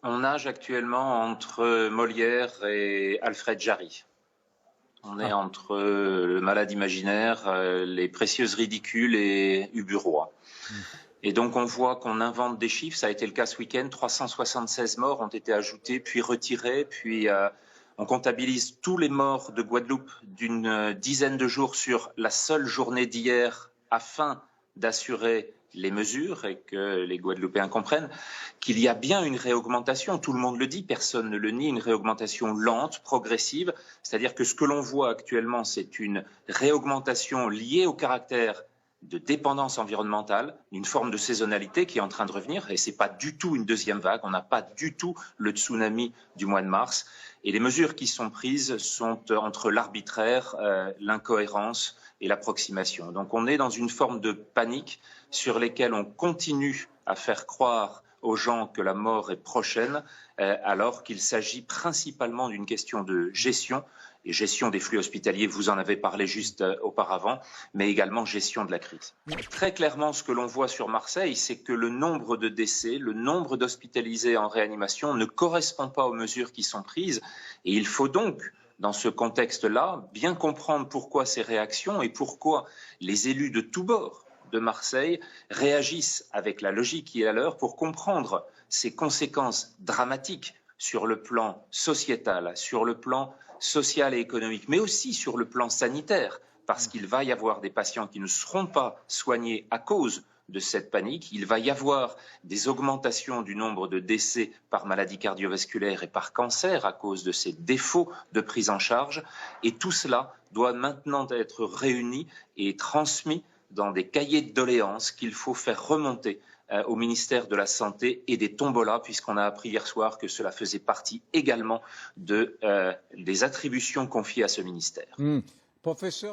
On nage actuellement entre Molière et Alfred Jarry. On est entre le malade imaginaire, les précieuses ridicules et Uburois. Et donc on voit qu'on invente des chiffres, ça a été le cas ce week-end, 376 morts ont été ajoutés, puis retirés, puis on comptabilise tous les morts de Guadeloupe d'une dizaine de jours sur la seule journée d'hier afin d'assurer les mesures et que les Guadeloupéens comprennent qu'il y a bien une réaugmentation, tout le monde le dit, personne ne le nie, une réaugmentation lente, progressive, c'est-à-dire que ce que l'on voit actuellement, c'est une réaugmentation liée au caractère de dépendance environnementale, une forme de saisonnalité qui est en train de revenir, et ce n'est pas du tout une deuxième vague, on n'a pas du tout le tsunami du mois de mars, et les mesures qui sont prises sont entre l'arbitraire, l'incohérence et l'approximation. Donc on est dans une forme de panique sur laquelle on continue à faire croire aux gens que la mort est prochaine, alors qu'il s'agit principalement d'une question de gestion, et gestion des flux hospitaliers, vous en avez parlé juste auparavant, mais également gestion de la crise. Très clairement, ce que l'on voit sur Marseille, c'est que le nombre de décès, le nombre d'hospitalisés en réanimation ne correspond pas aux mesures qui sont prises, et il faut donc, dans ce contexte-là, bien comprendre pourquoi ces réactions et pourquoi les élus de tous bords de Marseille réagissent avec la logique qui est la leur pour comprendre ces conséquences dramatiques sur le plan sociétal, sur le plan social et économique, mais aussi sur le plan sanitaire, parce qu'il va y avoir des patients qui ne seront pas soignés à cause de cette panique. Il va y avoir des augmentations du nombre de décès par maladie cardiovasculaire et par cancer à cause de ces défauts de prise en charge. Et tout cela doit maintenant être réuni et transmis dans des cahiers de doléances qu'il faut faire remonter au ministère de la Santé et des tombolas, puisqu'on a appris hier soir que cela faisait partie également des attributions confiées à ce ministère. Professeur